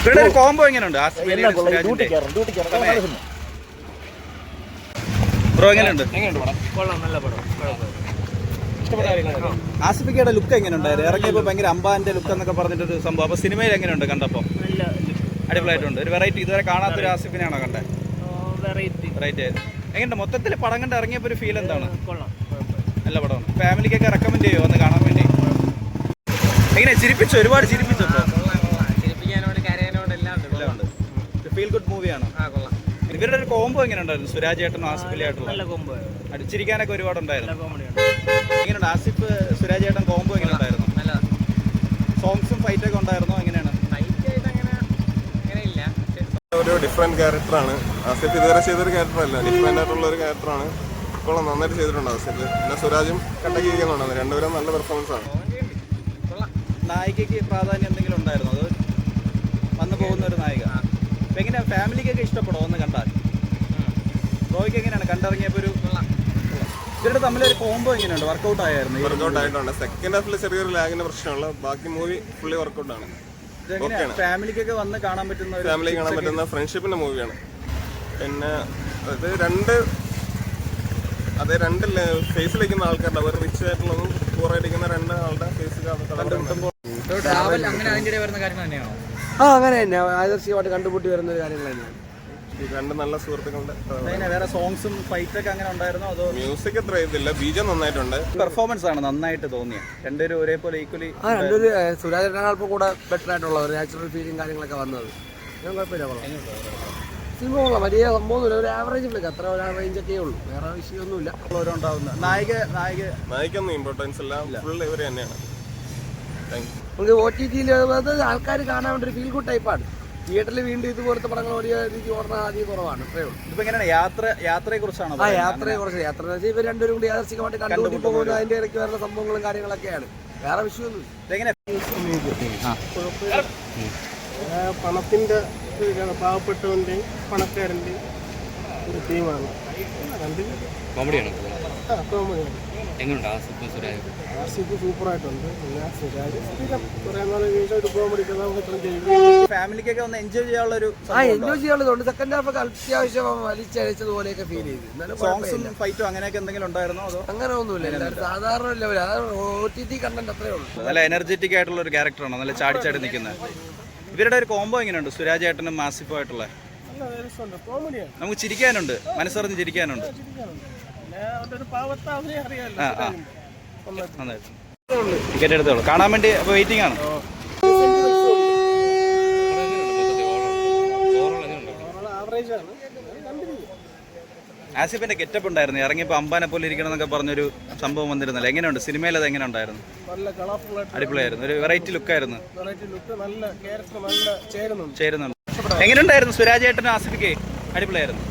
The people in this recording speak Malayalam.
ഇവിടെ ഒരു കോംബോ എങ്ങനെയുണ്ട്? ബ്രോ എങ്ങനെയുണ്ട്? ആസിഫിക്കയുടെ ലുക്ക് എങ്ങനെയുണ്ടായിരുന്നു? ഇറങ്ങിയപ്പോ ഭയങ്കര അമ്പാന്റെ ലുക്ക് എന്നൊക്കെ പറഞ്ഞിട്ടൊരു സംഭവം. അപ്പൊ സിനിമയിൽ എങ്ങനെയുണ്ട് കണ്ടപ്പോ? അടിപൊളിയായിട്ടുണ്ട്. ഒരു വെറൈറ്റി, ഇതുവരെ കാണാത്തൊരു ആസിഫിനെയാണോ കണ്ടത്? വെറൈറ്റി ആയിരുന്നു. എങ്ങനെയുണ്ട് മൊത്തത്തിൽ പടം കണ്ട് ഇറങ്ങിയപ്പോ ഒരു ഫീൽ എന്താണ്? നല്ല പടമാണ്. ഫാമിലിക്കൊക്കെ റെക്കമെൻഡ് ചെയ്യുമോ ഒന്ന് കാണാൻ വേണ്ടി? എങ്ങനെ ചിരിപ്പിച്ചു? ഒരുപാട് ചിരിപ്പിച്ചു. ഫീൽ ഗുഡ് മൂവിയാണ്. ഇവരുടെ ഒരു കോംബോ എങ്ങനെ ഉണ്ടായിരുന്നു? സുരാജ് ഏട്ടനും ആസിഫ് അലി ആയിട്ടുള്ള അടിച്ചിരിക്കാനൊക്കെ ഒരുപാട് ഉണ്ടായിരുന്നു. എങ്ങനെയുണ്ട് ആസിഫ് സുരാജ് ഏട്ടൻ കോംബോ എങ്ങനെ ഉണ്ടായിരുന്നു? സോങ്സും ഫൈറ്റൊക്കെ ഉണ്ടായിരുന്നോ? എങ്ങനെയാണ്? ഒരു ഡിഫറെന്റ് ക്യാരക്ടറാണ് ആസിഫ്. ഇതുവരെ ചെയ്തൊരു ക്യാരക്ടറല്ല, ഡിഫറെന്റ് ആയിട്ടുള്ള ഒരു ക്യാരക്ടറാണ്. ഇപ്പോൾ നന്നായിട്ട് ചെയ്തിട്ടുണ്ട് ആസിഫ്. പിന്നെ സുരാജും കട്ടക്കിരിക്കുന്നുണ്ട്. രണ്ടുപേരും നല്ല പെർഫോമൻസ് ആണ്. നായികയ്ക്ക് പ്രാധാന്യം എന്തെങ്കിലും ഉണ്ടായിരുന്നോ? അത് വന്നു പോകുന്ന ഒരു നായിക. അപ്പം എങ്ങനെ ഫാമിലിക്കൊക്കെ ഇഷ്ടപ്പെടുമോ ഒന്ന് കണ്ടാൽ? ബ്രോയ്ക്ക് എങ്ങനെയാണ് കണ്ടിറങ്ങിയപ്പോൾ ഒരു ഇവരുടെ തമ്മിലൊരു കോംബോ എങ്ങനെയുണ്ട്? വർക്കൗട്ട് ആയിരുന്നു? വർക്കൗട്ട് ആയിട്ടുണ്ട്. സെക്കൻഡ് ഹാഫിൽ ചെറിയൊരു ലാഗിന്റെ പ്രശ്നമുള്ള, ബാക്കി മൂവി ഫുള്ളി വർക്കൗട്ടാണ്. ഫാമിലിക്കൊക്കെ വന്ന് കാണാൻ പറ്റുന്ന ഫാമിലി കാണാൻ പറ്റുന്ന ഫ്രണ്ട്ഷിപ്പിന്റെ മൂവിയാണ്. പിന്നെ അത് രണ്ട് ഫേസിലിരിക്കുന്ന ആൾക്കാരുടെ, അവർ റിച്ച് ആയിട്ടുള്ളതും പൂറായിരിക്കുന്ന രണ്ട് ആളുടെ ഫേസിൽ അങ്ങനെ തന്നെ ആദർശികമായിട്ട് കണ്ടുപിട്ടി വരുന്ന കാര്യങ്ങൾ തന്നെയാണ്. രണ്ട് നല്ല സുഹൃത്തുക്കളുടെ. വേറെ സോങ്സും ഫൈറ്റൊക്കെ അങ്ങനെ ഉണ്ടായിരുന്നോ? അതോ മ്യൂസിക് അത്ര ഇതില്ല, ബീജം നന്നായിട്ടുണ്ട്. പെർഫോമൻസ് ആണ് നന്നായിട്ട് തോന്നിയത്. രണ്ടുപേരും ഒരേപോലെ ഈക്വലി. രണ്ടുപേര് സുരാജ് അല്പം കൂടെ ബെറ്റർ ആയിട്ടുള്ള ഒരു നാച്ചുറൽ ഫീലിംഗ് കാര്യങ്ങളൊക്കെ വന്നത്. ഞാൻ കുഴപ്പമില്ല, സിനിമ കൊള്ളാം. വലിയ സംഭവമൊന്നുമില്ല, ഒരു ആവറേജ് ഫ്ലിക്ക്, അത്ര ഒരു റേഞ്ചൊക്കെ ഉള്ളൂ, വേറെ വിഷയമൊന്നുമില്ല. നായിക്കൊന്നും ഇമ്പോർട്ടൻസ് ഇല്ല, ഫുൾ ഇവർ തന്നെയാണ്. നമുക്ക് OTT-യിൽ ആൾക്കാർ കാണാൻ വേണ്ടി ഒരു ഫീൽ ഗുഡ് ടൈപ്പാണ്. തിയേറ്ററിൽ വീണ്ടും ഇതുപോലത്തെ പടങ്ങൾ വലിയ രീതി ഓടുന്ന ആദ്യം കുറവാണ്. അത്രേ ഉള്ളൂ. ഇപ്പൊ എങ്ങനെയാണ് യാത്രയെ കുറിച്ചാണ്? യാത്ര എന്ന് വെച്ചാൽ ഇവർ രണ്ടുപേരും കൂടി യാദർശികമായിട്ട് കണ്ടുപിടി പോകുന്ന അതിന്റെ ഇടയ്ക്ക് വരുന്ന സംഭവങ്ങളും കാര്യങ്ങളൊക്കെയാണ്, വേറെ വിഷയമൊന്നും. പണത്തിന്റെ പാവപ്പെട്ടവന്റെയും പണക്കാരന്റെയും ഒരു ടീമാണ്. കോമഡിയാണ്. ആസിഫ് സൂപ്പറായിട്ടുണ്ട്. പിന്നെ സുരാജ് സ്ഥിരം കുറെ നാളെ ഒരു കോമഡി കഥാപാത്രം ചെയ്തു. ഫാമിലിക്കൊക്കെ ഒന്ന് എൻജോയ് ചെയ്യാനുള്ള ഒരു എൻജോയ് ചെയ്യാനുള്ളതുകൊണ്ട് സെക്കൻഡ് ഹാഫ് ഒക്കെ അത്യാവശ്യം വലിച്ചഴിച്ചതുപോലെയൊക്കെ ഫീൽ ചെയ്തു. സോങ്സും ഫൈറ്റും അങ്ങനെയൊക്കെ എന്തെങ്കിലും ഉണ്ടായിരുന്നോ? അതോ അങ്ങനെ ഒന്നുമില്ല, സാധാരണ ലെവൽ. OTT കണ്ടന്റ് അത്രേ ഉള്ളൂ. നല്ല എനർജറ്റിക് ആയിട്ടുള്ള ഒരു ക്യാരക്ടറാണ്, നല്ല ചാടി നിൽക്കുന്നത്. ഇവരുടെ ഒരു കോംബോ എങ്ങനെയുണ്ട്? സുരാജ് ഏട്ടനും ആസിഫും ആയിട്ടുള്ള നമുക്ക് ചിരിക്കാനുണ്ട്, മനസ്സറിഞ്ഞ് ചിരിക്കാനുണ്ട്. ടിക്കറ്റ് എടുത്തോളൂ, കാണാൻ വേണ്ടി വെയിറ്റിംഗ് ആണ്. ആസിഫിന്റെ ഗെറ്റപ്പ് ഉണ്ടായിരുന്നു, ഇറങ്ങിയപ്പോൾ അമ്പാനെ പോലെ ഇരിക്കണം എന്നൊക്കെ പറഞ്ഞൊരു സംഭവം വന്നിരുന്നല്ലോ. എങ്ങനെയുണ്ട് സിനിമയിൽ? അത് എങ്ങനെ ഉണ്ടായിരുന്നു? അടിപൊളിയായിരുന്നു, ഒരു വെറൈറ്റി ലുക്കായിരുന്നു. ചേരുന്നുണ്ട്. എങ്ങനെയുണ്ടായിരുന്നു സുരാജ് ഏട്ടനും ആസിഫിക്ക്? അടിപൊളിയായിരുന്നു.